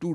2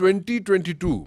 2022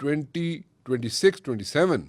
2026-27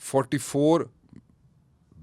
$44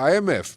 IMF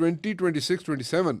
2026-27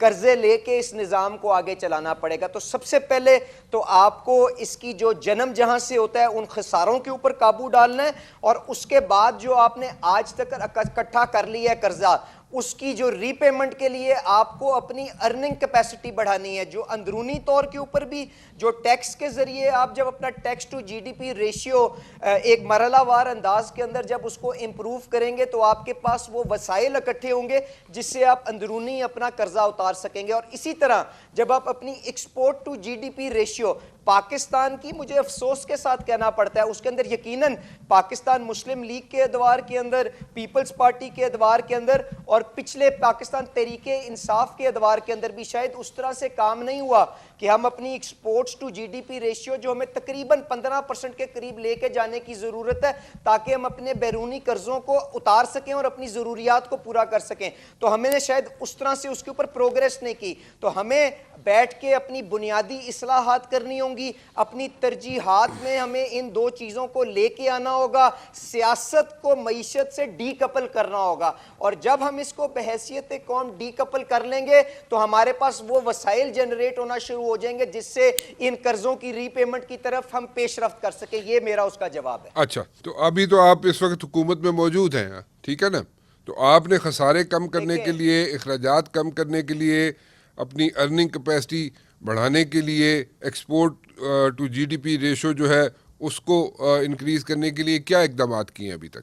قرضے لے کے اس نظام کو آگے چلانا پڑے گا. تو سب سے پہلے تو آپ کو اس کی جو جنم جہاں سے ہوتا ہے ان خساروں کے اوپر قابو ڈالنا ہے, اور اس کے بعد جو آپ نے آج تک اکٹھا کر لیا ہے قرضہ, اس کی جو ری پیمنٹ کے لیے آپ کو اپنی ارننگ کیپیسٹی بڑھانی ہے. جو اندرونی طور کے اوپر بھی جو ٹیکس کے ذریعے آپ جب اپنا tax to G D P ratio ایک مرحلہ وار انداز کے اندر جب اس کو امپروو کریں گے تو آپ کے پاس وہ وسائل اکٹھے ہوں گے جس سے آپ اندرونی اپنا قرضہ اتار سکیں گے. اور اسی طرح جب آپ اپنی export to G D P ratio Pakistan کی, مجھے افسوس کے ساتھ کہنا پڑتا ہے, اس کے اندر یقیناً پاکستان مسلم لیگ کے ادوار کے اندر, پیپلز پارٹی کے ادوار کے اندر اور پچھلے پاکستان تحریک انصاف کے ادوار کے اندر بھی شاید اس طرح سے کام نہیں ہوا کہ ہم اپنی exports to G D P ratio جو ہمیں تقریباً 15% کے قریب لے کے جانے کی ضرورت ہے تاکہ ہم اپنے بیرونی قرضوں کو اتار سکیں اور اپنی ضروریات کو پورا کر سکیں. تو ہمیں نے شاید اس طرح سے اس کے اوپر پروگریس نہیں کی. تو ہمیں بیٹھ کے اپنی بنیادی اصلاحات کرنی ہوں گی, اپنی ترجیحات میں ہمیں ان دو چیزوں کو لے کے آنا ہوگا, سیاست کو معیشت سے ڈی کپل کرنا ہوگا. اور جب ہم اس کو بحیثیت قوم ڈی کپل کر لیں گے تو ہمارے پاس وہ وسائل جنریٹ ہونا شروع ہو جائیں گے جس سے ان قرضوں کی ری پیمنٹ کی طرف ہم پیش رفت کر سکیں. یہ میرا اس کا جواب ہے. اچھا, تو ابھی تو آپ اس وقت حکومت میں موجود ہیں, ٹھیک ہے نا, تو آپ نے خسارے کم کرنے کے لیے, اخراجات کم کرنے کے لیے, اپنی ارننگ کیپیسٹی بڑھانے کے لیے, export to G D P ratio جو ہے اس کو انکریز کرنے کے لیے کیا اقدامات کیے ہیں ابھی تک؟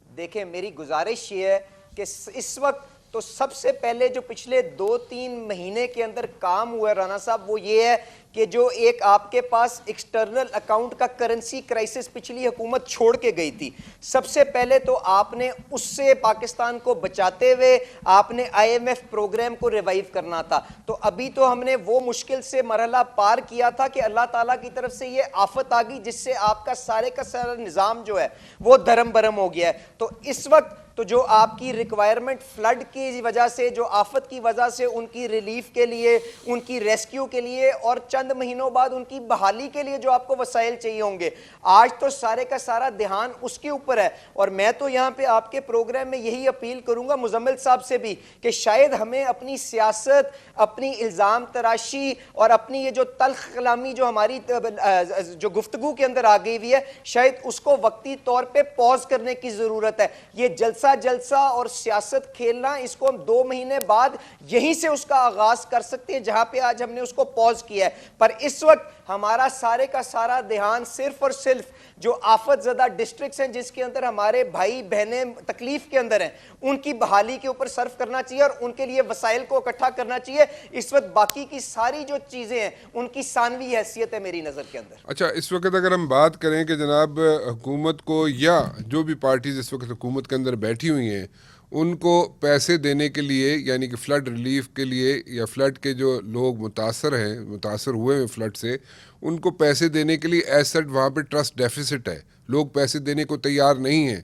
دیکھیں, میری گزارش یہ ہے کہ اس وقت تو سب سے پہلے جو پچھلے 2-3 مہینے کے اندر کام ہوا ہے رانا صاحب, وہ یہ ہے کہ جو ایک آپ کے پاس ایکسٹرنل اکاؤنٹ کا کرنسی کرائسس پچھلی حکومت چھوڑ کے گئی تھی, سب سے پہلے تو آپ نے اس سے پاکستان کو بچاتے ہوئے آپ نے آئی ایم ایف پروگرام کو ریوائیو کرنا تھا. تو ابھی تو ہم نے وہ مشکل سے مرحلہ پار کیا تھا کہ اللہ تعالیٰ کی طرف سے یہ آفت آ گئی جس سے آپ کا سارے کا سارا نظام جو ہے وہ دھرم برم ہو گیا ہے. تو اس وقت تو جو آپ کی ریکوائرمنٹ فلڈ کی وجہ سے, جو آفت کی وجہ سے ان کی ریلیف کے لیے, ان کی ریسکیو کے لیے اور چند مہینوں بعد ان کی بحالی کے لیے جو آپ کو وسائل چاہیے ہوں گے, آج تو سارے کا سارا دھیان اس کے اوپر ہے. اور میں تو یہاں پہ آپ کے پروگرام میں یہی اپیل کروں گا مزمل صاحب سے بھی کہ شاید ہمیں اپنی سیاست, اپنی الزام تراشی اور اپنی یہ جو تلخ کلامی جو ہماری جو گفتگو کے اندر آ گئی ہوئی ہے, شاید اس کو وقتی طور پہ پوز کرنے کی ضرورت ہے. یہ جلسہ اور سیاست کھیلنا, اس کو ہم 2 مہینے بعد یہیں سے اس کا آغاز کر سکتے ہیں جہاں پہ آج ہم نے اس کو پوز کیا ہے. پر اس وقت ہمارا سارے کا سارا دھیان صرف اور صرف جو آفت زدہ ڈسٹرکٹس ہیں جس کے اندر ہمارے بھائی بہنیں تکلیف کے اندر ہیں ان کی بحالی کے اوپر صرف کرنا چاہیے اور ان کے لیے وسائل کو اکٹھا کرنا چاہیے. اس وقت باقی کی ساری جو چیزیں ہیں ان کی ثانوی حیثیت ہے میری نظر کے اندر. اچھا, اس وقت اگر ہم بات کریں کہ جناب حکومت کو یا جو بھی پارٹیز اس وقت حکومت کے اندر بیٹھی ہوئی ہیں ان کو پیسے دینے کے لیے, یعنی کہ فلڈ ریلیف کے لیے یا فلڈ کے جو لوگ متاثر ہوئے ہیں فلڈ سے, ان کو پیسے دینے کے لیے ایسٹ وہاں پہ ٹرسٹ ڈیفیسٹ ہے, لوگ پیسے دینے کو تیار نہیں ہیں.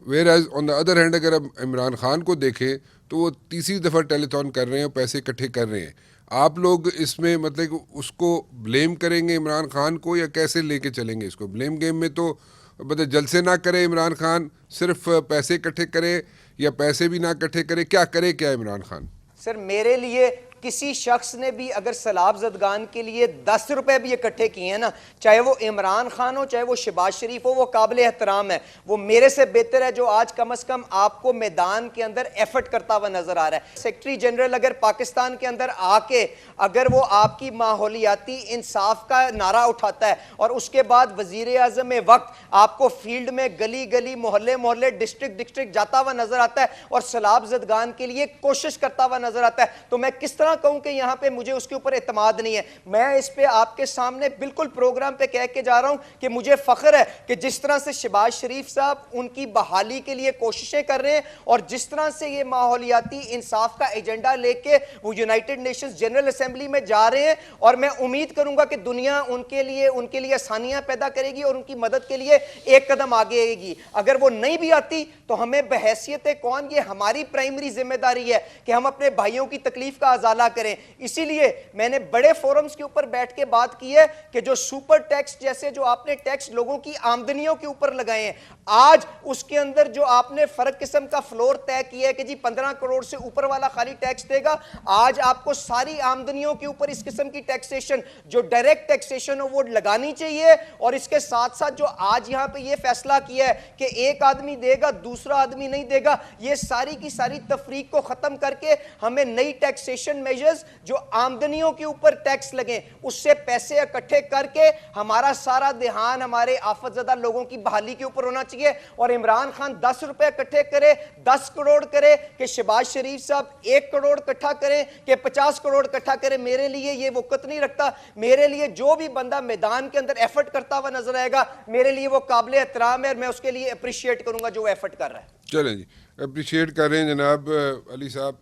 Where as on the other hand اگر ہم عمران خان کو دیکھیں تو وہ تیسری دفعہ ٹیلی تھون کر رہے ہیں اور پیسے اکٹھے کر رہے ہیں. آپ لوگ اس میں مطلب اس کو بلیم کریں گے عمران خان کو یا کیسے لے کے چلیں گے اس کو؟ بلیم گیم میں تو مطلب جلسے نہ کرے عمران خان, صرف پیسے اکٹھے کرے یا پیسے بھی نہ اکٹھے کرے, کیا کرے کیا عمران خان؟ سر میرے لیے کسی شخص نے بھی اگر سیلاب زدگان کے لیے 10 روپے بھی اکٹھے کیے ہیں نا, چاہے وہ عمران خان ہو چاہے وہ شہباز شریف ہو, وہ قابل احترام ہے. وہ میرے سے بہتر ہے جو آج کم از کم آپ کو میدان کے اندر ایفرٹ کرتا ہوا نظر آ رہا ہے. سیکرٹری جنرل اگر پاکستان کے اندر آ کے اگر وہ آپ کی ماحولیاتی انصاف کا نعرہ اٹھاتا ہے اور اس کے بعد وزیر اعظم وقت آپ کو فیلڈ میں گلی گلی محلے ڈسٹرکٹ جاتا ہوا نظر آتا ہے اور سیلاب زدگان کے لیے کوشش کرتا ہوا نظر آتا ہے, تو میں کس طرح کہوں کہ یہاں پہ مجھے اس کے اوپر اعتماد نہیں ہے. میں اس پہ آپ کے سامنے بالکل پروگرام پہ کہہ کے جا رہا ہوں کہ مجھے فخر ہے کہ جس طرح سے شہباز شریف صاحب ان کی بحالی کے لیے کوششیں کر رہے ہیں اور جس طرح سے یہ ماحولیاتی انصاف کا ایجنڈا لے کے وہ یونائٹڈ نیشنز جنرل اسمبلی میں جا رہے ہیں, اور میں امید کروں گا کہ دنیا ان کے لیے آسانیاں پیدا کرے گی اور ان کی مدد کے لیے ایک قدم آگے آئے گی. اگر وہ نہیں بھی آتی تو ہمیں بحیثیت کون, یہ ہماری پرائمری ذمہ داری ہے کہ ہم اپنے بھائیوں کی تکلیف کا ازالہ مطالعہ کریں. اسی لیے میں نے بڑے فورمز کے اوپر بیٹھ کے بات کی ہے کہ جو سپر ٹیکس جیسے جو آپ نے ٹیکس لوگوں کی آمدنیوں کے اوپر لگائے ہیں, آج اس کے اندر جو آپ نے فرق قسم کا فلور طے کیا ہے کہ جی 15 کروڑ سے اوپر والا خالی ٹیکس دے گا, آج آپ کو ساری آمدنیوں کے اوپر اس قسم کی ٹیکسیشن جو ڈائریکٹ ٹیکسیشن ہو وہ لگانی چاہیے. اور اس کے ساتھ ساتھ جو آج یہاں پہ یہ فیصلہ کیا ہے کہ ایک آدمی دے گا دوسرا آدمی نہیں دے گا, یہ ساری کی ساری تفریق کو ختم کر کے ہمیں نئی ٹیکسیشن میجرز جو آمدنیوں کے اوپر ٹیکس لگیں اس سے پیسے اکٹھے کر کے ہمارا سارا دھیان ہمارے آفت زدہ لوگوں کی بحالی کے اوپر ہونا چاہیے. اور عمران خان 10 روپے اکٹھے کرے, 10 کروڑ کرے, کہ شہباز شریف صاحب 1 کروڑ اکٹھا کریں, کہ 50 کروڑ اکٹھا کریں, میرے لیے یہ وقت نہیں رکھتا. میرے لیے جو بھی بندہ میدان کے اندر ایفرٹ کرتا ہوا نظر آئے گا میرے لیے وہ قابل احترام ہے, اور میں اس کے لیے اپریشیٹ کروں گا جو ایفرٹ کر رہا ہے. چلیں جی, اپریشیٹ کر رہے ہیں جناب علی صاحب,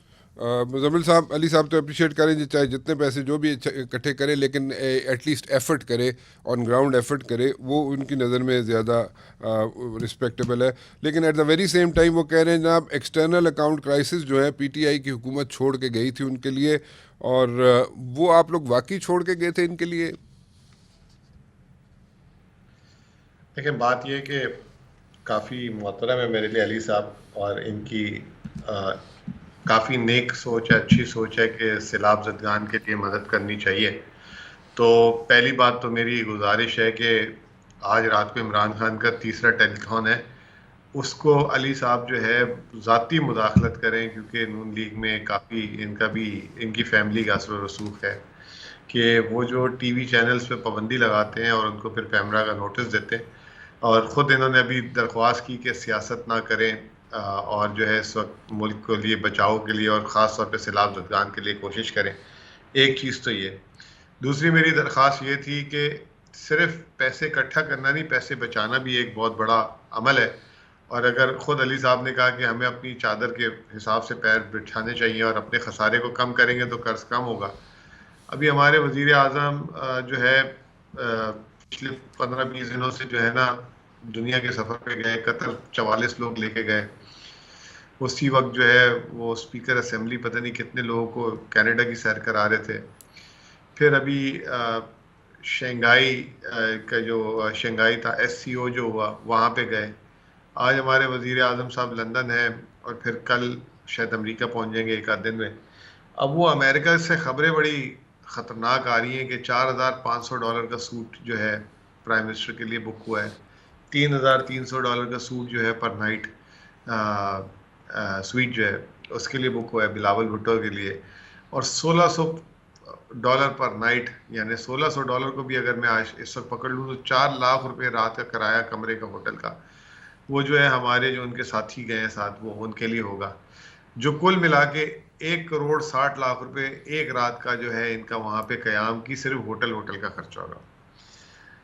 مزمل صاحب, علی صاحب تو اپریشیٹ کریں جی, چاہے جتنے پیسے جو بھی اکٹھے کرے لیکن ایٹ لیسٹ ایفرٹ کرے, آن گراؤنڈ ایفرٹ کرے, وہ ان کی نظر میں زیادہ رسپیکٹیبل ہے. لیکن at the very same time وہ کہہ رہے ہیں جناب ایکسٹرنل اکاؤنٹ کرائسس جو ہے پی ٹی آئی کی حکومت چھوڑ کے گئی تھی ان کے لیے, اور وہ آپ لوگ واقعی چھوڑ کے گئے تھے ان کے لیے؟ لیکن بات یہ کہ کافی محترم ہے میرے لیے علی صاحب, اور ان کی کافی نیک سوچ ہے, اچھی سوچ ہے کہ سیلاب زدگان کے لیے مدد کرنی چاہیے. تو پہلی بات تو میری گزارش ہے کہ آج رات کو عمران خان کا تیسرا ٹیلی تھون ہے, اس کو علی صاحب جو ہے ذاتی مداخلت کریں, کیونکہ نون لیگ میں کافی ان کی فیملی کا اثر و رسوخ ہے کہ وہ جو ٹی وی چینلز پہ پابندی لگاتے ہیں اور ان کو پھر پیمرا کا نوٹس دیتے ہیں, اور خود انہوں نے ابھی درخواست کی کہ سیاست نہ کریں اور جو ہے اس وقت ملک کے لیے بچاؤ کے لیے اور خاص طور پہ سیلاب زدگان کے لیے کوشش کریں. ایک چیز تو یہ. دوسری میری درخواست یہ تھی کہ صرف پیسے اکٹھا کرنا نہیں, پیسے بچانا بھی ایک بہت بڑا عمل ہے. اور اگر خود علی صاحب نے کہا کہ ہمیں اپنی چادر کے حساب سے پیر بچھانے چاہیے اور اپنے خسارے کو کم کریں گے تو قرض کم ہوگا. ابھی ہمارے وزیر اعظم جو ہے پچھلے 15-20 دنوں سے جو ہے نا دنیا کے سفر پہ گئے, قطر 44 لوگ لے کے گئے. اسی وقت جو ہے وہ اسپیکر اسمبلی پتہ نہیں کتنے لوگوں کو کینیڈا کی سیر کرا رہے تھے. پھر ابھی شنگھائی کا جو شنگھائی تھا SCO جو ہوا وہاں پہ گئے. آج ہمارے وزیر اعظم صاحب لندن ہیں اور پھر کل شاید امریکہ پہنچ جائیں گے ایک آدھ دن میں. اب وہ امریکہ سے خبریں بڑی خطرناک آ رہی ہیں کہ $4,500 کا سوٹ جو ہے پرائم منسٹر کے لیے بک ہوا ہے, $3,300 کا سوٹ جو ہے پر نائٹ سویٹ جو ہے اس کے لیے بک ہوا ہے بلاول بھٹو کے لیے, اور $1,600 پر نائٹ, یعنی $1,600 کو بھی اگر میں آج اس وقت پکڑ لوں تو 4 لاکھ روپے رات کا کرایہ کمرے کا ہوٹل کا, وہ جو ہے ہمارے جو ان کے ساتھی گئے ہیں ساتھ وہ ان کے لیے ہوگا, جو کل ملا کے 1,60,00,000 روپے ایک رات کا جو ہے ان کا وہاں پہ قیام کی صرف ہوٹل کا خرچہ ہوگا.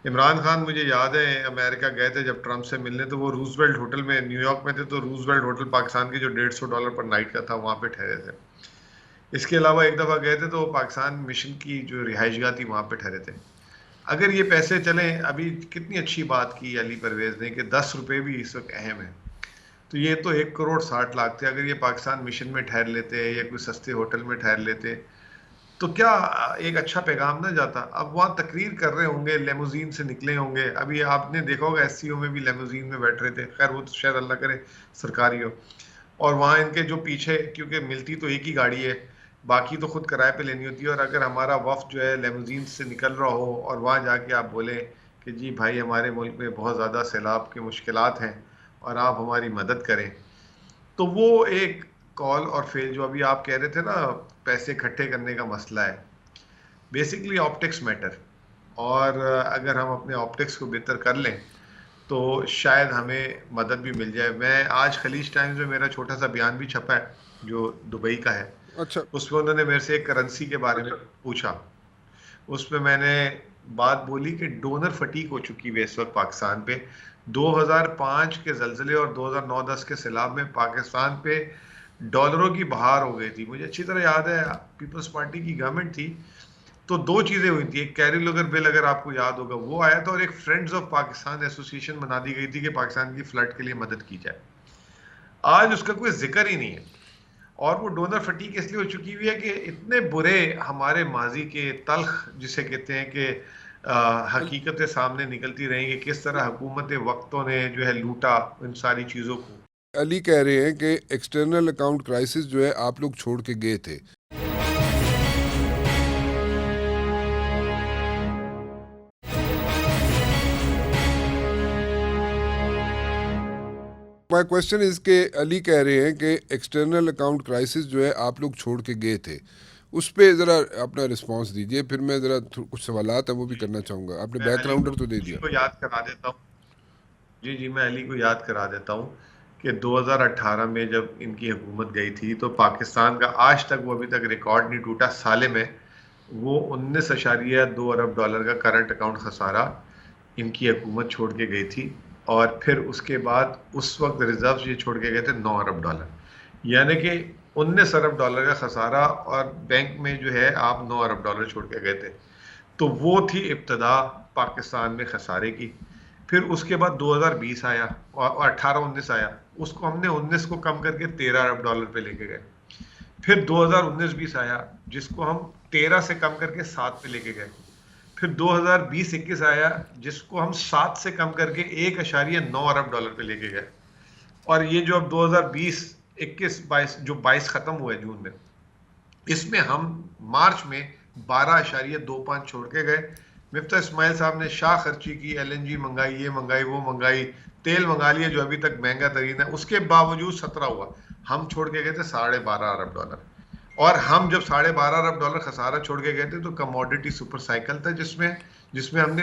عمران خان مجھے یاد ہے امریکہ گئے تھے جب ٹرمپ سے ملنے, تو وہ روزویلٹ ہوٹل میں نیو یارک میں تھے, تو روزویلٹ ہوٹل پاکستان کے جو $150 پر نائٹ کا تھا وہاں پہ ٹھہرے تھے. اس کے علاوہ ایک دفعہ گئے تھے تو پاکستان مشن کی جو رہائش گاہ تھی وہاں پہ ٹھہرے تھے. اگر یہ پیسے چلیں, ابھی کتنی اچھی بات کی علی پرویز نے کہ 10 روپے بھی اس وقت اہم ہے, تو یہ تو 1,60,00,000 تھے. اگر یہ پاکستان مشن میں ٹھہر لیتے یا کوئی سستے ہوٹل میں ٹھہر لیتے تو کیا ایک اچھا پیغام نہ جاتا. اب وہاں تقریر کر رہے ہوں گے, لیموزین سے نکلے ہوں گے, ابھی آپ نے دیکھا ہوگا SCO میں بھی لیموزین میں بیٹھ رہے تھے, خیر وہ تو شاید اللہ کرے سرکاری ہو, اور وہاں ان کے جو پیچھے کیونکہ ملتی تو ایک ہی گاڑی ہے, باقی تو خود کرائے پہ لینی ہوتی ہے. اور اگر ہمارا وفد جو ہے لیموزین سے نکل رہا ہو اور وہاں جا کے آپ بولیں کہ جی بھائی ہمارے ملک میں بہت زیادہ سیلاب کی مشکلات ہیں اور آپ ہماری مدد کریں, تو وہ ایک کال اور فیل جو ابھی آپ کہہ رہے تھے نا پیسے اکٹھے کرنے کا مسئلہ ہے, بیسکلی آپٹکس میٹر, اور اگر ہم اپنے آپٹکس کو بہتر کر لیں تو شاید ہمیں مدد بھی مل جائے. میں آج خلیج ٹائمز میں میرا چھوٹا سا بیان بھی چھپا ہے جو دبئی کا ہے, اچھا, اس میں انہوں نے میرے سے ایک کرنسی کے بارے میں پوچھا. اس میں میں نے بات بولی کہ ڈونر فٹیگ ہو چکی ہے اس وقت پاکستان پہ. 2005 کے زلزلے اور 2009-10 کے سیلاب میں پاکستان پہ ڈالروں کی بہار ہو گئی تھی. مجھے اچھی طرح یاد ہے پیپلز پارٹی کی گورنمنٹ تھی, تو 2 چیزیں ہوئی تھی. ایک کیری لوگر بل اگر آپ کو یاد ہوگا وہ آیا تھا, اور ایک فرینڈز آف پاکستان ایسوسیشن بنا دی گئی تھی کہ پاکستان کی فلڈ کے لیے مدد کی جائے. آج اس کا کوئی ذکر ہی نہیں ہے. اور وہ ڈونر فٹیک اس لیے ہو چکی ہوئی ہے کہ اتنے برے ہمارے ماضی کے تلخ جسے کہتے ہیں کہ حقیقتیں سامنے نکلتی رہیں کہ کس طرح حکومت وقتوں نے جو ہے لوٹا ان ساری چیزوں کو. علی کہہ رہے ہیں کہ ایکسٹرنل اکاؤنٹ کرائسس جو ہے آپ لوگ چھوڑ کے گئے تھے. مائی کوشچن از کہ علی کہہ رہے ہیں کہ ایکسٹرنل اکاؤنٹ کرائسس جو ہے آپ لوگ چھوڑ کے گئے تھے, اس پہ ذرا اپنا رسپانس دیجئے, پھر میں ذرا کچھ سوالات ہیں وہ بھی کرنا چاہوں گا. آپ نے بیک گراؤنڈر تو دے دیا. کو یاد کرا دیتا ہوں. جی میں علی کو یاد کرا دیتا ہوں کہ 2018 میں جب ان کی حکومت گئی تھی تو پاکستان کا آج تک وہ ابھی تک ریکارڈ نہیں ٹوٹا, سالے میں وہ 19.2 ارب ڈالر کا کرنٹ اکاؤنٹ خسارہ ان کی حکومت چھوڑ کے گئی تھی, اور پھر اس کے بعد اس وقت ریزروز یہ چھوڑ کے گئے تھے 9 ارب ڈالر, یعنی کہ 19 ارب ڈالر کا خسارہ, اور بینک میں جو ہے آپ 9 ارب ڈالر چھوڑ کے گئے تھے. تو وہ تھی ابتدا پاکستان میں خسارے کی. پھر اس کے بعد 2020 آیا اور 18-19 آیا, اس کو ہم نے 19 کو کم کر کے 13 ارب ڈالر پہ لے کے گئے. پھر 2019-20 آیا جس کو ہم 13 سے کم کر کے 7 پہ لے کے گئے. پھر 2020-21 آیا جس کو ہم 7 سے کم کر کے 1.9 ارب ڈالر پہ لے کے گئے. اور یہ جو اب 2020-21-22 جو 22 ختم ہوا ہے جون میں, اس میں ہم مارچ میں 12.25 چھوڑ کے گئے. مفتاح اسماعیل صاحب نے شاہ خرچی کی, LNG منگائی, یہ منگائی, وہ منگائی, تیل منگا لیا جو ابھی تک مہنگا ترین ہے, اس کے باوجود 17 ہوا. ہم چھوڑ کے گئے تھے 12.5 ارب ڈالر, اور ہم جب 12.5 ارب ڈالر خسارہ چھوڑ کے گئے تھے تو کموڈٹی سپر سائیکل تھا جس میں ہم نے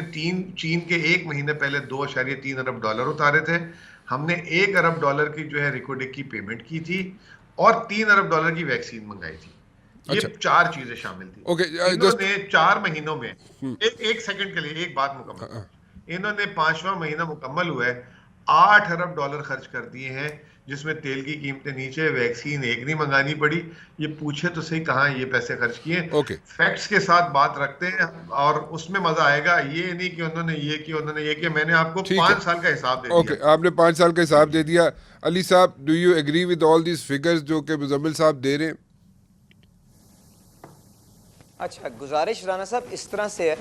چین کے ایک مہینے پہلے 2.3 ارب ڈالر اتارے تھے. ہم نے 1 ارب ڈالر کی جو ہے ریکوڈک کی پیمنٹ کی تھی, اور 3 ارب ڈالر کی ویکسین منگائی تھی. یہ 4 چیزیں شامل تھی. انہوں نے 4 مہینوں میں, ایک سیکنڈ کے لیے ایک بات مکمل, انہوں نے 5واں مہینہ مکمل ہوا ہے 8 ارب ڈالر خرچ کر دیے ہیں, جس میں تیل کی قیمتیں نیچے, ویکسین ایک نہیں منگانی پڑی. یہ پوچھے تو صحیح کہاں یہ پیسے خرچ کیے. فیکٹس کے ساتھ بات رکھتے ہیں اور اس میں مزہ آئے گا. یہ نہیں کہ انہوں نے یہ کیا, انہوں نے یہ کیا. میں نے آپ کو 5 سال کا حساب دے دیا. آپ نے 5 سال کا حساب دے دیا. علی صاحب, do you agree with all these figures جو کہ مزمل صاحب دے رہے ہیں؟ اچھا, گزارش رانا صاحب اس طرح سے ہے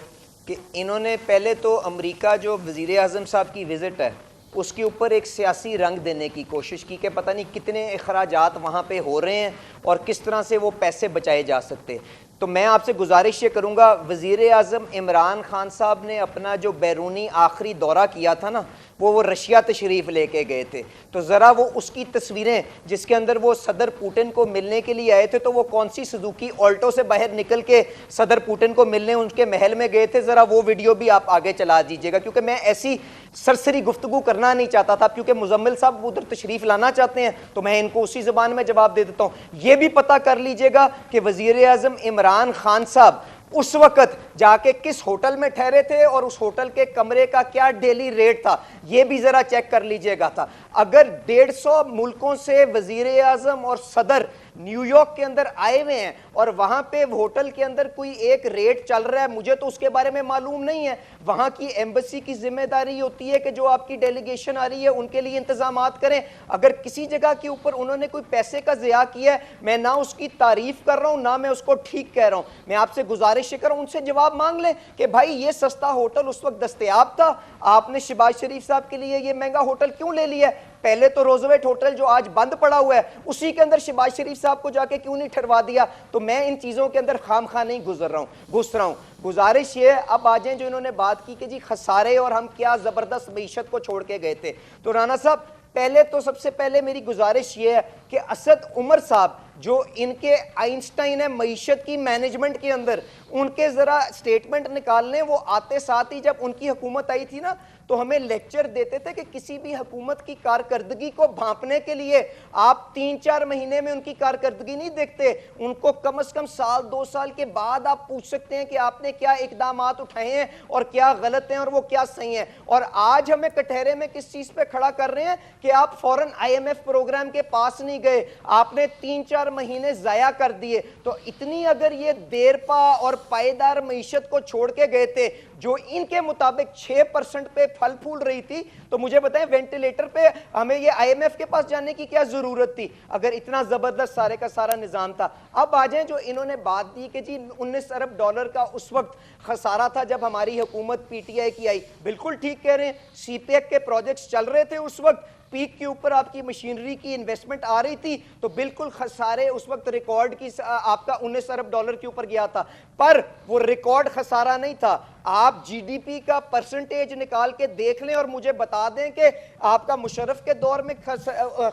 کہ انہوں نے پہلے تو امریکہ جو وزیر اعظم صاحب کی وزٹ ہے اس کے اوپر ایک سیاسی رنگ دینے کی کوشش کی کہ پتہ نہیں کتنے اخراجات وہاں پہ ہو رہے ہیں اور کس طرح سے وہ پیسے بچائے جا سکتے. تو میں آپ سے گزارش یہ کروں گا, وزیر اعظم عمران خان صاحب نے اپنا جو بیرونی آخری دورہ کیا تھا نا, وہ رشیا تشریف لے کے گئے تھے. تو ذرا وہ اس کی تصویریں جس کے اندر وہ صدر پوٹن کو ملنے کے لیے آئے تھے, تو وہ کون سی سزوکی آلٹو سے باہر نکل کے صدر پوٹن کو ملنے ان کے محل میں گئے تھے, ذرا وہ ویڈیو بھی آپ آگے چلا دیجیے گا, کیونکہ میں ایسی سرسری گفتگو کرنا نہیں چاہتا تھا, کیونکہ مزمل صاحب ادھر تشریف لانا چاہتے ہیں تو میں ان کو اسی زبان میں جواب دے دیتا ہوں. یہ بھی پتہ کر لیجئے گا کہ وزیر اعظم عمران خان صاحب اس وقت جا کے کس ہوٹل میں ٹھہرے تھے اور اس ہوٹل کے کمرے کا کیا ڈیلی ریٹ تھا, یہ بھی ذرا چیک کر لیجئے گا تھا. اگر 150 ملکوں سے وزیر اعظم اور صدر نیو یارک کے اندر آئے ہوئے ہیں اور وہاں پہ ہوٹل کے اندر کوئی ایک ریٹ چل رہا ہے, مجھے تو اس کے بارے میں معلوم نہیں ہے. وہاں کی ایمبیسی کی ذمہ داری ہوتی ہے کہ جو آپ کی ڈیلیگیشن آ رہی ہے ان کے لیے انتظامات کریں. اگر کسی جگہ کے اوپر انہوں نے کوئی پیسے کا ضیاع کیا ہے, میں نہ اس کی تعریف کر رہا ہوں نہ میں اس کو ٹھیک کہہ رہا ہوں, میں آپ سے گزارش کر رہا ہوں ان سے جواب مانگ لیں کہ بھائی یہ سستا ہوٹل اس وقت دستیاب تھا, آپ نے شہباز شریف صاحب کے لیے یہ مہنگا ہوٹل کیوں لے لیا ہے؟ پہلے تو روزویٹ ہوٹل جو آج بند پڑا ہوا ہے اسی کے اندر شہباز شریف صاحب کو جا کے کیوں نہیں ٹھہروا دیا؟ تو میں ان چیزوں کے اندر خام خواہ نہیں گھس رہا ہوں. گزارش یہ اب آ جائیں جو انہوں نے بات کی کہ جی خسارے اور ہم کیا زبردست معیشت کو چھوڑ کے گئے تھے. تو رانا صاحب پہلے تو سب سے پہلے میری گزارش یہ ہے کہ اسد عمر صاحب جو ان کے آئنسٹائن ہے معیشت کی مینجمنٹ کے اندر, ان کے ذرا سٹیٹمنٹ نکال لیں. وہ آتے ساتھ ہی جب ان کی حکومت آئی تھی نا تو ہمیں لیکچر دیتے تھے کہ کسی بھی حکومت کی کارکردگی کو بھانپنے کے لیے آپ 3-4 مہینے میں ان کی کارکردگی نہیں دیکھتے, ان کو کم از کم 1-2 سال کے بعد آپ پوچھ سکتے ہیں کہ آپ نے کیا اقدامات اٹھائے ہیں اور کیا غلط ہیں اور وہ کیا صحیح ہیں. اور آج ہمیں کٹہرے میں کس چیز پہ کھڑا کر رہے ہیں کہ آپ فوراً IMF پروگرام کے پاس نہیں گئے, آپ نے 3-4 مہینے ضائع کر دیے. تو اتنی اگر یہ دیر پا اور پائیدار معیشت کو چھوڑ کے گئے تھے جو ان کے مطابق 6% پہ پھل پھول رہی تھی, تو مجھے بتائیں وینٹیلیٹر پہ ہمیں یہ آئی ایم ایف کے پاس جانے کی کیا ضرورت تھی اگر اتنا زبردست سارے کا سارا نظام تھا. اب آ جائیں جو انہوں نے بات دی کہ جی 19 ارب ڈالر کا اس وقت خسارہ تھا جب ہماری حکومت پی ٹی آئی کی آئی. بالکل ٹھیک کہہ رہے ہیں, سی پی ایک کے پروجیکٹس چل رہے تھے اس وقت, پیک کے اوپر آپ کی مشینری کی انویسٹمنٹ آ رہی تھی, تو بالکل خسارے اس وقت ریکارڈ کی آپ کا 19 ارب ڈالر کے اوپر گیا تھا, پر وہ ریکارڈ خسارہ نہیں تھا. آپ جی ڈی پی کا پرسنٹیج نکال کے دیکھ لیں اور مجھے بتا دیں کہ آپ کا مشرف کے دور میں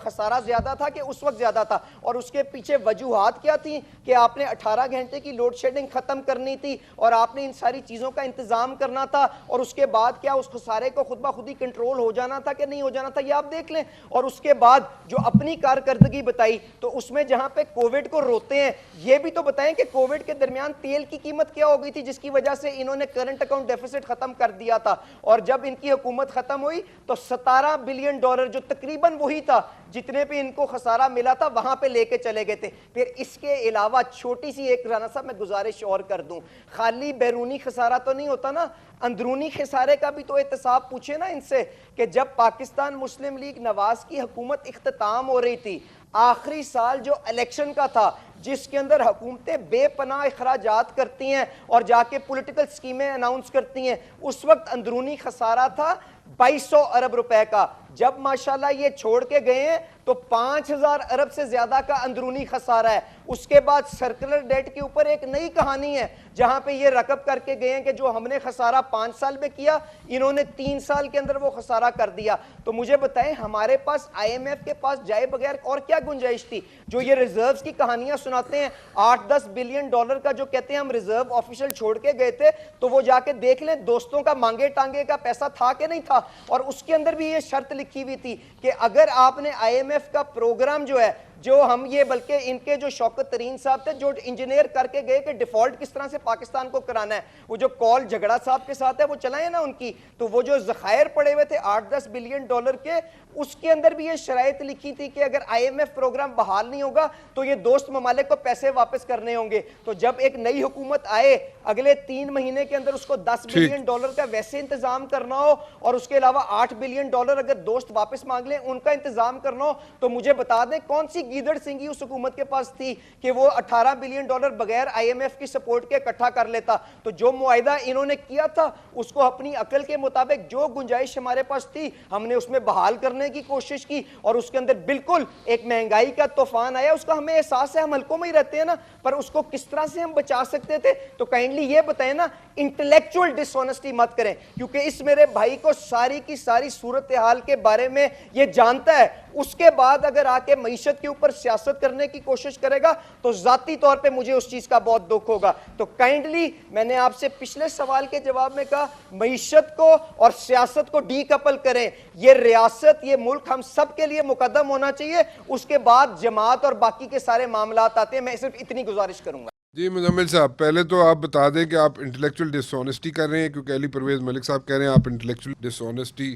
خسارہ زیادہ تھا کہ اس وقت زیادہ تھا, اور اس کے پیچھے وجوہات کیا تھیں کہ آپ نے 18 گھنٹے کی لوڈ شیڈنگ ختم کرنی تھی اور آپ نے ان ساری چیزوں کا انتظام کرنا تھا, اور اس کے بعد کیا اس خسارے کو خود بخود ہی کنٹرول ہو جانا تھا کہ نہیں ہو جانا تھا, یہ آپ دیکھ لیں. اور اس کے بعد جو اپنی کارکردگی بتائی, تو اس میں جہاں پہ کووڈ کو روتے ہیں یہ بھی تو بتائیں کہ کووڈ کے درمیان تیل کی قیمت کیا ہو گئی تھی جس کی وجہ سے انہوں نے کرنٹ اکاؤنٹ ڈیفیسٹ ختم کر دیا تھا, اور جب ان کی حکومت ختم ہوئی تو 17 بلین ڈالر جو تقریباً وہی تھا جتنے پہ ان کو خسارہ ملا تھا وہاں پہ لے کے چلے گئے تھے. پھر اس کے علاوہ چھوٹی سی ایک رانا صاحب میں گزارش اور کر دوں, خالی بیرونی خسارہ تو نہیں ہوتا نا, اندرونی خسارے کا بھی تو احتساب پوچھے نا ان سے, کہ جب پاکستان مسلم لیگ نواز کی حکومت اختتام ہو رہی تھی, آخری سال جو الیکشن کا تھا جس کے اندر حکومتیں بے پناہ اخراجات کرتی ہیں اور جا کے پولیٹیکل سکیمیں اناؤنس کرتی ہیں, اس وقت اندرونی خسارہ تھا 2200 ارب روپے کا. جب ماشاءاللہ یہ چھوڑ کے گئے ہیں تو 5000 ارب سے زیادہ کا اندرونی خسارہ ہے. اس کے بعد سرکولر ڈیٹ کے اوپر ایک نئی کہانی ہے جہاں پہ یہ رقم کر کے گئے ہیں کہ جو ہم نے خسارہ 5 سال میں کیا انہوں نے 3 سال کے اندر وہ خسارہ کر دیا. تو مجھے بتائیں ہمارے پاس آئی ایم ایف کے پاس جائے بغیر اور کیا گنجائش تھی؟ جو یہ ریزروز کی کہانیاں سناتے ہیں 8-10 بلین ڈالر کا جو کہتے ہیں ہم ریزرو آفیشل چھوڑ کے گئے تھے, تو وہ جا کے دیکھ لیں دوستوں کا مانگے ٹانگے کا پیسہ تھا کہ نہیں تھا. اور اس کے اندر بھی یہ شرط لکھی ہوئی تھی کہ اگر آپ نے آئی ایم ایف کا پروگرام جو ہے, جو ہم یہ بلکہ ان کے جو شوکت ترین صاحب تھے جو انجینئر کر کے گئے کہ ڈیفالٹ کس طرح سے پاکستان کو کرانا ہے, وہ جو کال جھگڑا صاحب کے ساتھ ہے وہ چلائیں نا ان کی, تو وہ جو ذخائر پڑے ہوئے تھے 8-10 بلین ڈالر کے, اس کے اندر بھی یہ شرائط لکھی تھی کہ اگر آئی ایم ایف پروگرام بحال نہیں ہوگا تو یہ دوست ممالک کو پیسے واپس کرنے ہوں گے. تو جب ایک نئی حکومت آئے اگلے 3 مہینے کے اندر اس کو 10 بلین ڈالر کا ویسے انتظام کرنا ہو, اور اس کے علاوہ 8 بلین ڈالر اگر دوست واپس مانگ لیں ان کا انتظام کرنا ہو, تو مجھے بتا دیں کون سی گیدڑ سنگھی اس حکومت کے پاس تھی کہ وہ 18 بلین ڈالر بغیر آئی ایم ایف کی سپورٹ کے اکٹھا کر لیتا. تو جو معاہدہ انہوں نے کیا تھا اس کو اپنی عقل کے مطابق جو گنجائش ہمارے پاس تھی ہم نے اس میں بحال کرنے کی کوشش کی, اور اس کے اندر بالکل ایک مہنگائی کا طوفان آیا, اس کا ہمیں احساس ہے, ہم حلقوں میں ہی رہتے ہیں نا, پر اس کو کس طرح سے ہم بچا سکتے تھے. تو کائنڈلی یہ بتائیں نا, انٹلیکچوئل ڈس آنیسٹی مت کریں, کیونکہ اس میرے بھائی کو ساری کی ساری صورتحال کے بارے میں یہ جانتا ہے, اس کے بعد اگر آ کے معیشت کے اوپر سیاست کرنے کی کوشش کرے گا تو ذاتی طور پہ مجھے اس چیز کا بہت دکھ ہوگا. تو کائنڈلی میں نے آپ سے پچھلے سوال کے جواب میں کہا معیشت کو اور سیاست کو ڈی کپل کریں, یہ ریاست یہ ملک ہم سب کے لیے مقدم ہونا چاہیے, اس کے بعد جماعت اور باقی کے سارے معاملات آتے ہیں. میں صرف اتنی گزارش کروں گا. جی مزمل صاحب, پہلے تو آپ بتا دیں کہ آپ انٹلیکچوئل ڈس آنیسٹی کر رہے ہیں, کیونکہ علی پرویز ملک صاحب کہہ رہے ہیں آپ انٹلیکچوئل ڈس آنیسٹی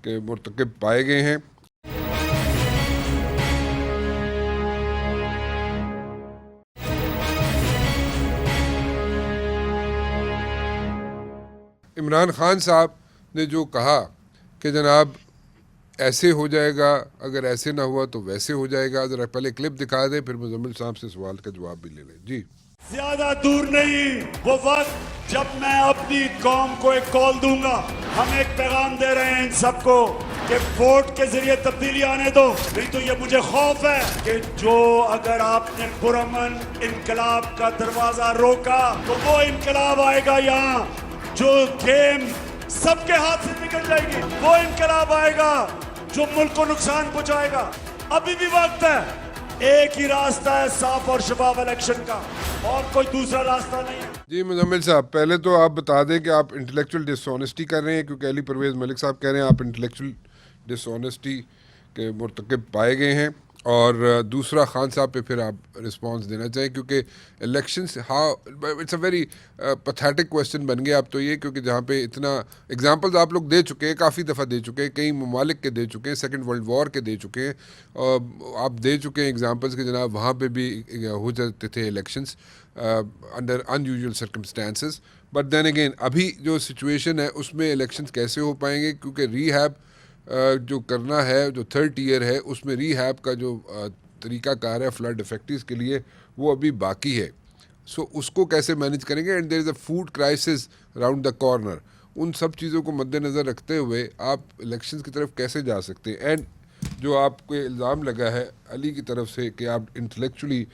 کے مرتکب پائے گئے ہیں. عمران خان صاحب نے جو کہا کہ جناب ایسے ہو جائے گا, اگر ایسے نہ ہوا تو ویسے ہو جائے گا, ذرا پہلے کلپ دکھا دیں پھر مزمل صاحب سے سوال کا جواب بھی لے لیں. جی زیادہ دور نہیں وہ وقت جب میں اپنی قوم کو ایک کال دوں گا. ہم ایک پیغام دے رہے ہیں ان سب کو کہ ووٹ کے ذریعے تبدیلی آنے دو, نہیں تو یہ مجھے خوف ہے کہ جو اگر آپ نے پرامن انقلاب کا دروازہ روکا تو وہ انقلاب آئے گا یہاں, جو گیم سب کے ہاتھ سے نکل جائے گی, وہ انقلاب آئے گا جو ملک کو نقصان پہنچائے گا. ابھی بھی وقت ہے, ایک ہی راستہ ہے صاف اور شفاف الیکشن کا, اور کوئی دوسرا راستہ نہیں ہے. جی مزمل صاحب, پہلے تو آپ بتا دیں کہ آپ انٹلیکچوئل ڈس آنیسٹی کر رہے ہیں, کیونکہ علی پرویز ملک صاحب کہہ رہے ہیں آپ انٹلیکچوئل ڈس آنیسٹی کے مرتکب پائے گئے ہیں, اور دوسرا خان صاحب پہ پھر آپ رسپانس دینا چاہیں, کیونکہ elections it's a very pathetic question بن گیا اب تو یہ, کیونکہ جہاں پہ اتنا ایگزامپلز آپ لوگ دے چکے ہیں, کافی دفعہ دے چکے ہیں, کئی ممالک کے دے چکے ہیں, سیکنڈ ورلڈ وار کے دے چکے ہیں, آپ دے چکے ہیں ایگزامپلز کہ جناب وہاں پہ بھی ہو جاتے تھے elections under unusual circumstances. But then again ابھی جو سچویشن ہے اس میں الیکشنز کیسے ہو پائیں گے, کیونکہ ری ہیب جو کرنا ہے, جو تھرڈ ایئر ہے اس میں ری ہیب کا جو طریقہ کار ہے فلڈ افیکٹیز کے لیے وہ ابھی باقی ہے. سو اس کو کیسے مینیج کریں گے, and there is a food crisis round the corner. ان سب چیزوں کو مد نظر رکھتے ہوئے آپ الیکشنز کی طرف کیسے جا سکتے ہیں. اینڈ جو آپ کو الزام لگا ہے علی کی طرف سے کہ آپ انٹلیکچولی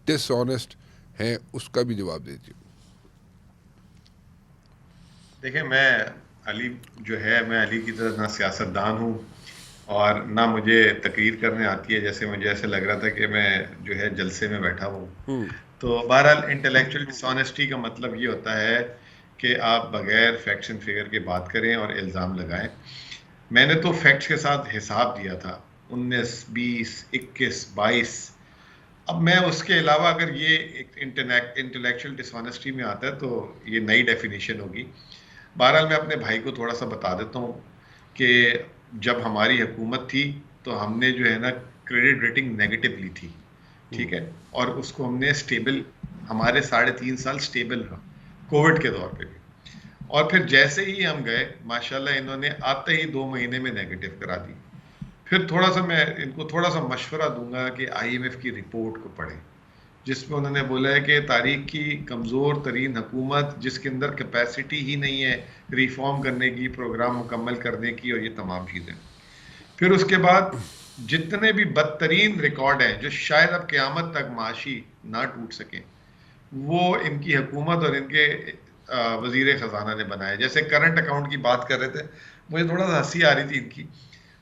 ڈس آنیسٹ ہیں, اس کا بھی جواب دیجیے. دیکھیں میں علی جو ہے, میں علی کی طرح نہ سیاست دان ہوں اور نہ مجھے تقریر کرنے آتی ہے, جیسے مجھے ایسے لگ رہا تھا کہ میں جو ہے جلسے میں بیٹھا ہوں. تو بہرحال انٹلیکچوئل ڈس آنیسٹی کا مطلب یہ ہوتا ہے کہ آپ بغیر فیکٹس اینڈ فگر کے بات کریں اور الزام لگائیں. میں نے تو فیکٹس کے ساتھ حساب دیا تھا 19, 20, 21, 22. اب میں اس کے علاوہ اگر یہ انٹلیکچوئل ڈس آنیسٹی میں آتا ہے تو یہ نئی ڈیفینیشن ہوگی. بہرحال میں اپنے بھائی کو تھوڑا سا بتا دیتا ہوں کہ جب ہماری حکومت تھی تو ہم نے جو ہے نا کریڈٹ ریٹنگ نیگیٹو لی تھی, ٹھیک ہے, اور اس کو ہم نے اسٹیبل, ہمارے 3.5 سال اسٹیبل رہا کووڈ کے دور پہ بھی. اور پھر جیسے ہی ہم گئے ماشاءاللہ انہوں نے آتے ہی 2 مہینے میں نیگیٹو کرا دی. پھر تھوڑا سا میں ان کو تھوڑا سا مشورہ دوں گا کہ IMF کی رپورٹ کو پڑھیں, جس میں انہوں نے بولا ہے کہ تاریخ کی کمزور ترین حکومت جس کے اندر کیپیسٹی ہی نہیں ہے ریفارم کرنے کی, پروگرام مکمل کرنے کی, اور یہ تمام چیزیں. پھر اس کے بعد جتنے بھی بدترین ریکارڈ ہیں جو شاید اب قیامت تک معاشی نہ ٹوٹ سکیں, وہ ان کی حکومت اور ان کے وزیر خزانہ نے بنائے. جیسے کرنٹ اکاؤنٹ کی بات کر رہے تھے, مجھے تھوڑا سا ہنسی آ رہی تھی ان کی.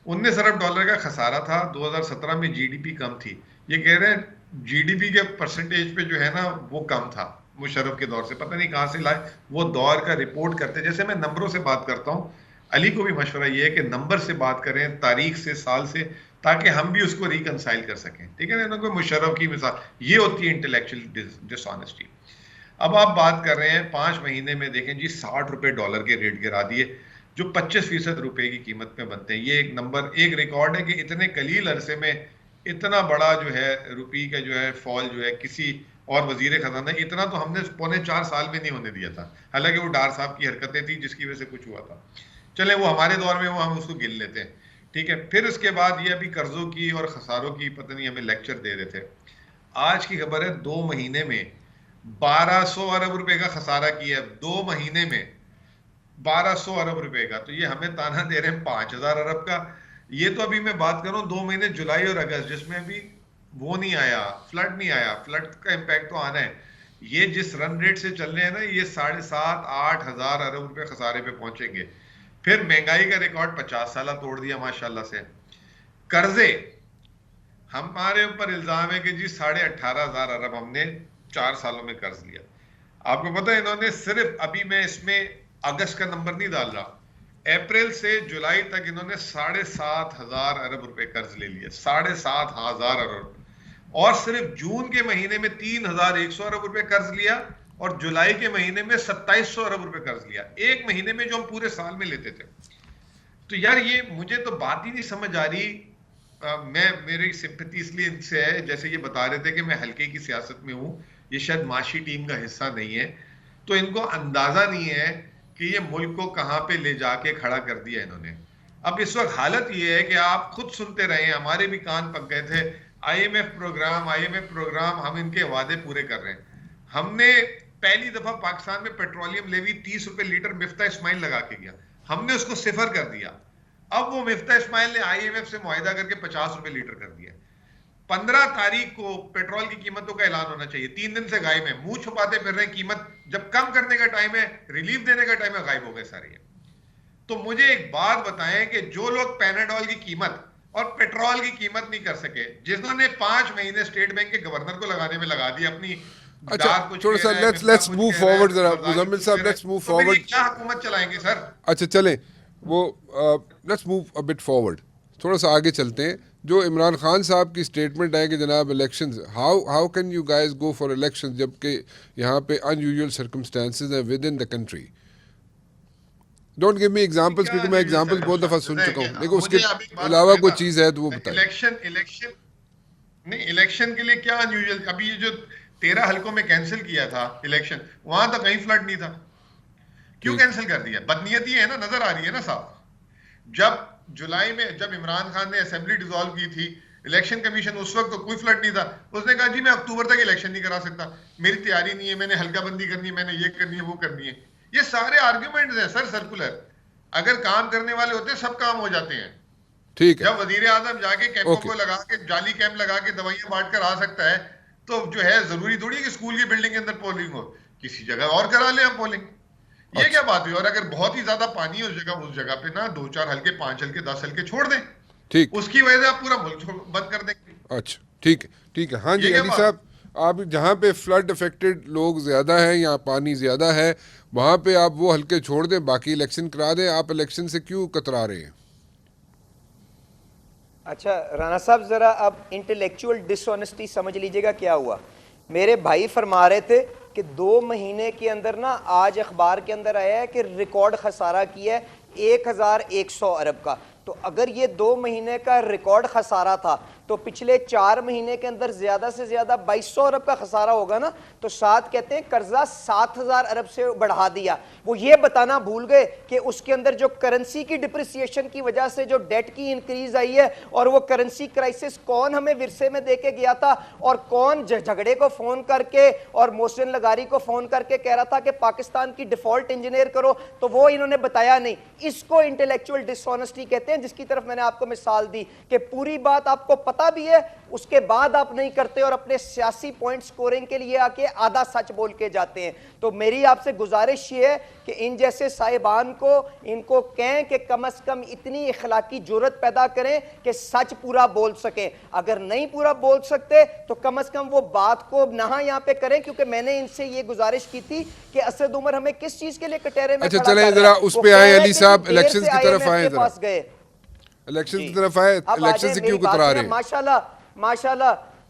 19 ارب ڈالر کا خسارہ تھا, 2017 میں GDP کم تھی. یہ کہہ رہے ہیں GDP کے پرسنٹیج پہ جو ہے نا وہ کم تھا مشرف کے دور سے, پتہ نہیں کہاں سے لائے وہ دور کا رپورٹ کرتے. جیسے میں نمبروں سے بات کرتا ہوں, علی کو بھی مشورہ یہ ہے کہ نمبر سے بات کریں, تاریخ سے, سال سے, تاکہ ہم بھی اس کو ریکنسائل کر سکیں, ٹھیک ہے نا. کوئی مشرف کی مثال, یہ ہوتی ہے انٹلیکچوئل ڈس آنیسٹی. اب آپ بات کر رہے ہیں 5 مہینے میں دیکھیں جی 60 روپے ڈالر کے ریٹ گرا دیے جو 25% روپے کی قیمت میں بنتے ہیں. یہ ایک نمبر, ایک ریکارڈ ہے کہ اتنے قلیل عرصے میں اتنا بڑا جو ہے روپی کا جو ہے فال جو ہے کسی اور وزیر خزانہ, اتنا تو ہم نے 3.25 سال میں نہیں ہونے دیا تھا. حالانکہ وہ ڈار صاحب کی حرکتیں تھیں جس کی وجہ سے کچھ ہوا تھا. چلیں وہ ہمارے دور میں وہ ہم اس کو گن لیتے ہیں, ٹھیک ہے. پھر اس کے بعد یہ ابھی قرضوں کی اور خساروں کی پتہ نہیں ہمیں لیکچر دے رہے تھے. آج کی خبر ہے 2 مہینے میں 1200 ارب روپے کا خسارہ کیا ہے, 2 مہینے میں 1200 ارب روپے کا. تو یہ ہمیں تانا دے رہے ہیں 5000 ارب کا. یہ تو ابھی میں بات کروں 2 مہینے جولائی اور اگست, جس میں ابھی وہ نہیں آیا, فلڈ نہیں آیا. فلڈ کا امپیکٹ تو آنا ہے. یہ جس رن ریٹ سے چل رہے ہیں نا, یہ 7,500-8 ہزار ارب روپے خسارے پہ پہنچیں گے. پھر مہنگائی کا ریکارڈ 50 سالہ توڑ دیا ماشاءاللہ سے. قرضے, ہمارے اوپر الزام ہے کہ جی 18,500 ارب ہم نے 4 سالوں میں قرض لیا. آپ کو پتہ ہے انہوں نے صرف, ابھی میں اس میں اگست کا نمبر نہیں ڈال رہا, اپریل سے جولائی تک انہوں نے 7,500 ارب روپے قرض لے لیا, 7,500 ارب. اور صرف جون کے مہینے میں 3,100 ارب روپے قرض لیا, اور جولائی کے مہینے میں 2,700 ارب روپے قرض لیا, ایک مہینے میں جو ہم پورے سال میں لیتے تھے. تو یار یہ مجھے تو بات ہی نہیں سمجھ آ رہی. میری سمپتی اس لیے ان سے ہے, جیسے یہ بتا رہے تھے کہ میں ہلکے کی سیاست میں ہوں, یہ شاید معاشی ٹیم کا حصہ نہیں ہے, تو ان کو اندازہ نہیں ہے کہ یہ ملک کو کہاں پہ لے جا کے کھڑا کر دیا انہوں نے. اب اس وقت حالت یہ ہے کہ آپ خود سنتے رہے ہیں, ہمارے بھی کان پک گئے تھے, IMF پروگرام, ہم ان کے وعدے پورے کر رہے ہیں. ہم نے پہلی دفعہ پاکستان میں پیٹرولیم لیوی 30 روپے لیٹر مفتاح اسماعیل لگا کے گیا, ہم نے اس کو 0 کر دیا. اب وہ مفتاح اسماعیل نے IMF سے معاہدہ کر کے 50 روپے لیٹر کر دیا. 15 تاریخ کو پیٹرول کی قیمتوں کا اعلان ہونا چاہیے, 3 دن سے غائب ہیں, منہ چھپاتے پھر رہے ہیں. قیمت جب کم کرنے کا ٹائم ہے, ریلیف دینے کا ٹائم ہے, غائب ہو گئے سارے. تو مجھے ایک بات بتائیں کہ جو لوگ پیناڈول کی قیمت اور پیٹرول کی قیمت نہیں کر سکے, جنہوں نے 5 مہینے اسٹیٹ بینک کے گورنر کو لگانے میں لگا دی اپنی, اچھا تھوڑا سا لیٹس موو فارورڈ ذرا مزمل صاحب, لیٹس موو فارورڈ. کیا حکومت چلائیں گے سر؟ اچھا چلیں وہ let's move a but forward, تھوڑا سا آگے چلتے ہیں. جو عمران خان صاحب کی اسٹیٹمنٹ ہے کہ جناب elections, how can you guys go for election جب کہ یہاں پہ ان یوزول سرکمسٹانسز ہیں with in the country. Don't give me examples, کیونکہ میں ایگزامپلس بہت دفعہ سن چکا ہوں, لیکن اس کے علاوہ کوئی چیز ہے تو وہ بتائیں. الیکشن کے لیے کیا ان یوزول, ابھی یہ جو 13 حلقوں میں کینسل کیا تھا الیکشن, وہاں تک کہیں فلڈ نہیں تھا. کیوں کینسل کر دیا؟ بدنیتی ہے نا، نظر آ رہی ہے نا صاحب. جب جولائی میں جب عمران خان نے اسمبلی ڈیزالو کی تھی، الیکشن کمیشن اس وقت تو کوئی فلڈ نہیں تھا، اس نے کہا جی میں اکتوبر تک الیکشن نہیں کرا سکتا، میری تیاری نہیں ہے، میں نے حلقہ بندی کرنی ہے، میں نے یہ کرنی ہے، وہ کرنی ہے. یہ سارے آرگیومنٹس ہیں سر سرکولر. اگر کام کرنے والے ہوتے سب کام ہو جاتے ہیں. ٹھیک ہے. جب وزیر اعظم جا کے کیمپوں کو لگا کے جعلی کیمپ لگا کے دوائیاں بانٹ کر آ سکتا ہے تو جو ہے ضروری تھوڑی کہ اسکول کی بلڈنگ کے اندر پولنگ ہو، کسی جگہ اور کرا لیں ہم پولنگ. یہ کیا بات ہوئی؟ اور اگر بہت ہی زیادہ پانی ہے اس جگہ پہ نا 2-4 حلقے 5 حلقے 10 حلقے چھوڑ دیں، ٹھیک. اس کی وجہ سے آپ پورا ملک بند کر دیں گے. اچھا ٹھیک ہے ٹھیک ہے. ہاں جی علی صاحب، آپ جہاں پہ فلڈ افیکٹڈ لوگ زیادہ ہیں یا پانی زیادہ ہے وہاں پہ آپ وہ حلقے چھوڑ دیں، باقی الیکشن کرا دیں. آپ الیکشن سے کیوں کترا رہے ہیں؟ اچھا رانا صاحب، ذرا اب انٹلیکچوئل ڈس آنیسٹی سمجھ لیجئے گا کیا ہوا. میرے بھائی فرما رہے تھے کہ 2 مہینے کے اندر نا، آج اخبار کے اندر آیا ہے کہ ریکارڈ خسارہ کیا ہے 1100 ارب کا. تو اگر یہ 2 مہینے کا ریکارڈ خسارہ تھا تو پچھلے 4 مہینے کے اندر زیادہ سے زیادہ 2200 ارب کا خسارہ ہوگا نا. تو ساتھ کہتے ہیں قرضہ 7000 ارب سے بڑھا دیا. وہ یہ بتانا بھول گئے کہ اس کے اندر جو کرنسی کی ڈپریسیشن کی وجہ سے جو ڈیٹ کی انکریز آئی ہے، اور وہ کرنسی کرائسس کون ہمیں ورثے میں دے کے گیا تھا، اور کون جھگڑے کو فون کر کے اور محسن لغاری کو فون کر کے کہہ رہا تھا کہ پاکستان کی ڈیفالٹ انجینئر کرو، تو وہ انہوں نے بتایا نہیں. اس کو انٹلیکچوئل ڈس آنیسٹی کہتے ہیں، جس کی طرف میں نے آپ کو مثال دی کہ پوری بات آپ کو پتہ بھی ہے، اس کے بعد آپ نہیں کرتے اور اپنے سیاسی پوائنٹ سکورنگ کے لیے آکے آدھا سچ بول کے جاتے ہیں. تو میری آپ سے گزارش یہ ہے کہ ان جیسے صاحبان کو ان کو کہیں کہ کم از کم اتنی اخلاقی جرت پیدا کریں کہ سچ پورا بول سکیں. اگر نہیں پورا بول سکتے تو کم از کم وہ بات کو نہ یہاں پہ کریں، کیونکہ میں نے ان سے یہ گزارش کی تھی کہ اسد عمر ہمیں کس چیز کے لیے کٹہرے میں اچھا چلیں ذرا اس پہ آئے علی صاحب، الیکشنز کی طرف آئے ذرا. گئے الیکشن کی طرف آئے، الیکشن سے کیوں کترا رہے ہیں؟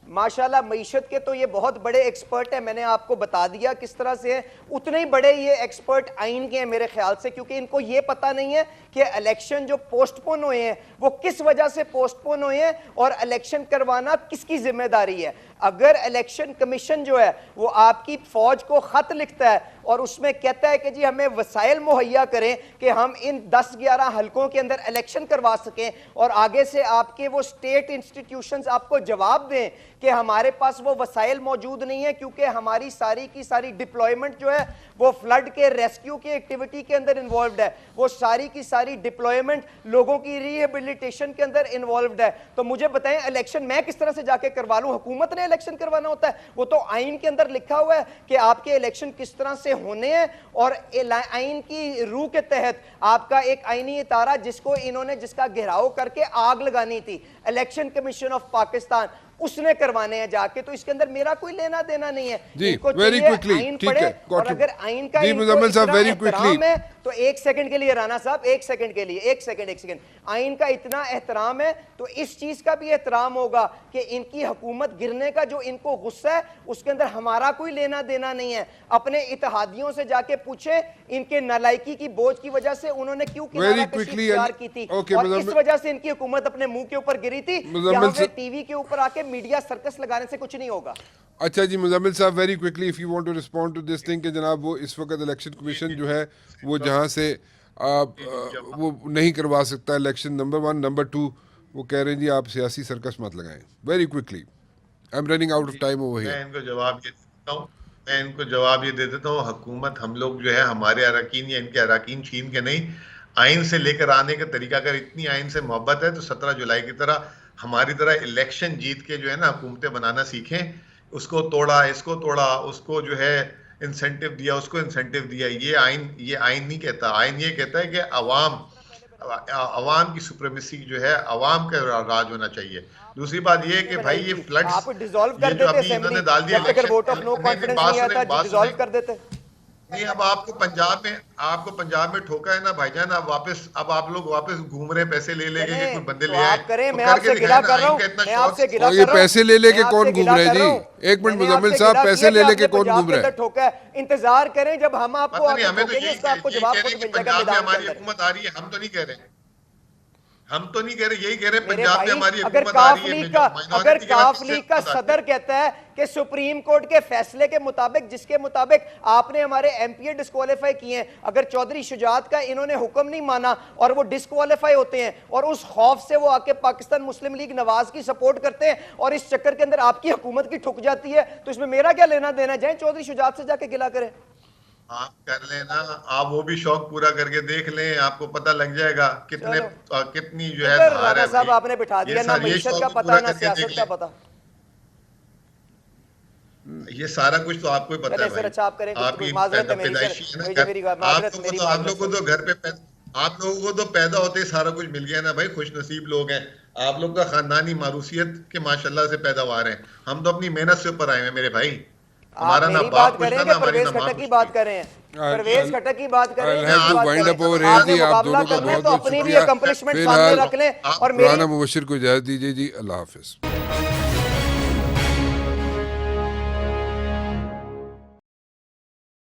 ماشاءاللہ معیشت کے تو یہ بہت بڑے ایکسپرٹ ہیں، میں نے آپ کو بتا دیا کس طرح سے ہیں. اتنے ہی بڑے یہ ایکسپرٹ آئین کے ہیں میرے خیال سے، کیونکہ ان کو یہ پتہ نہیں ہے کہ الیکشن جو پوسٹ پون ہوئے ہیں وہ کس وجہ سے پوسٹ پون ہوئے ہیں اور الیکشن کروانا کس کی ذمہ داری ہے. اگر الیکشن کمیشن جو ہے وہ آپ کی فوج کو خط لکھتا ہے اور اس میں کہتا ہے کہ جی ہمیں وسائل مہیا کریں کہ ہم ان 10-11 حلقوں کے اندر الیکشن کروا سکیں، اور آگے سے آپ کے وہ سٹیٹ انسٹیٹیوشنز آپ کو جواب دیں کہ ہمارے پاس وہ وسائل موجود نہیں ہیں کیونکہ ہماری ساری کی ساری ڈپلائمنٹ جو ہے وہ فلڈ کے ریسکیو کی ایکٹیویٹی کے اندر انوالوڈ ہے، وہ ساری کی ساری ڈپلائمنٹ لوگوں کی ریہیبلیٹیشن کے اندر انوالوڈ ہے. تو مجھے بتائیں الیکشن میں کس طرح سے جا کے کروا لوں؟ حکومت نے الیکشن کروانا ہوتا ہے، وہ تو آئین کے اندر لکھا ہوا ہے کہ آپ کے الیکشن کس طرح سے ہونے ہیں، اور آئین کی روح کے تحت آپ کا ایک آئینی ادارہ جس کو انہوں نے جس کا گھیراؤ کر کے آگ لگانی تھی، الیکشن کمیشن آف پاکستان، اس نے کروانے ہیں جا کے. تو اس کے اندر میرا کوئی لینا دینا نہیں ہے. جی ویری کوئکلی ٹھیک ہے. اور اگر آئین کا مزمل صاحب ویری کوئکلی ہے تو 1 سیکنڈ کے لیے رانا صاحب 1 سیکنڈ کے لیے 1 سیکنڈ آئین کا اتنا احترام ہے تو اس چیز کا بھی احترام ہوگا کہ ان کی حکومت گرنے کا جو ان کو غصہ ہے اس کے اندر ہمارا کوئی لینا دینا نہیں ہے. اپنے اتحادیوں سے جا کے پوچھیں ان کے نالائکی کی بوجھ کی وجہ سے انہوں نے کیوں کنارہ کشی اختیار کی تھی، اور اس وجہ سے ان کی حکومت اپنے منہ کے اوپر گری تھی. یہاں پہ ٹی وی کے اوپر آ کے میڈیا سرکس لگانے سے کچھ نہیں ہوگا. اچھا جی مزمل صاحب very quickly if you want to respond to this thing کہ جناب وہ اس وقت الیکشن کمیشن جو ہے وہ جہاں سے وہ نہیں کروا سکتا الیکشن، نمبر 1، نمبر 2 وہ کہہ رہے ہیں جی آپ سیاسی سرکس مت لگائیں. Very quickly I am running out of time over here. میں ان کو جواب یہ دے دیتا ہوں، حکومت ہم لوگ جو ہے ہمارے اراکین یا ان کے اراکین چھین کے نہیں، آئین سے لے کر آنے کا طریقہ، اگر اتنی آئین سے محبت ہے تو 17 جولائی کی طرح ہماری طرح الیکشن جیت کے جو ہے نا حکومتیں بنانا سیکھیں. اس کو توڑا، اس کو توڑا، اس کو جو ہے انسینٹیو دیا، اس کو انسینٹیو دیا. یہ آئین نہیں کہتا. آئین یہ کہتا ہے کہ عوام کی سپریمیسی جو ہے عوام کا راج ہونا چاہیے. دوسری بات یہ ہے کہ بھائی یہ فلڈز آپ ڈیزالو کر دیتے اسمبلی جب تک ووٹ آف نو کانفیڈنس نہیں آتا ڈیزالو کر دیتے. نہیں، اب آپ کو پنجاب میں ٹھوکا ہے نا بھائی جان، اب آپ لوگ واپس گھوم رہے ہیں پیسے لے لے کے کہ کوئی بندے لے آئے. آپ کریں، میں آپ سے گلا کر رہا ہوں، میں آپ سے گلا کر رہا ہوں. یہ پیسے لے لے کے کون گھوم رہے ہیں جی؟ ایک منٹ مزمل صاحب، پیسے لے لے کے کون گھوم رہے ہیں؟ انتظار کریں جب ہم آپ کو ہمیں تو یہ کہہ رہے ہیں کہ پنجاب میں ہماری حکومت آ رہی ہے، ہم تو نہیں کہہ رہے ہیں. ہم تو نہیں کہہ رہے, یہی کہہ رہے ہیں میرے پنجاب بھائی میں ہماری اگر حکومت آ رہی ہے, اگر کاف لیگ کا صدر کہتا ہے کہ سپریم کورٹ کے فیصلے کے مطابق, جس کے مطابق آپ نے ہمارے ایم پی اے ڈسکوالیفائی کیے ہیں, اگر چودھری شجاعت کا انہوں نے حکم نہیں مانا اور وہ ڈسکوالیفائی ہوتے ہیں اور اس خوف سے وہ آ کے پاکستان مسلم لیگ نواز کی سپورٹ کرتے ہیں اور اس چکر کے اندر آپ کی حکومت کی ٹھک جاتی ہے, تو اس میں میرا کیا لینا دینا؟ جائیں چودھری شجاعت سے جا کے گلا کریں. آپ کر لیں نا, آپ وہ بھی شوق پورا کر کے دیکھ لیں, آپ کو پتہ لگ جائے گا کتنی جو ہے دھار ہے. رانا صاحب آپ نے بٹھا دیا, نہ معیشت کا پتہ نہ سیاست کا پتہ. یہ سارا کچھ تو آپ کو ہی پتہ ہے بھائی, اچھا آپ کریں آپ کی معذرت ہے میری پیدائشی ہے سر, نا, آپ لوگوں کو تو گھر پہ, آپ لوگوں کو تو پیدا ہوتے ہی سارا کچھ مل گیا نا بھائی, خوش نصیب لوگ ہیں آپ لوگ کا, خاندانی موروثیت کے ماشاءاللہ سے پیداوار ہیں. ہم تو اپنی محنت سے اوپر آئے ہیں میرے بھائی. آپ میری بات کریں کہ پرویز خٹک کی بات کریں, پرویز خٹک کی بات کریں, آپ نے مقابلہ کرنا ہے تو اپنی بھی اکمپلشمنٹ سامنے رکھ لیں. اور رانا مبشر کو اجازت دیجیے جی, اللہ حافظ.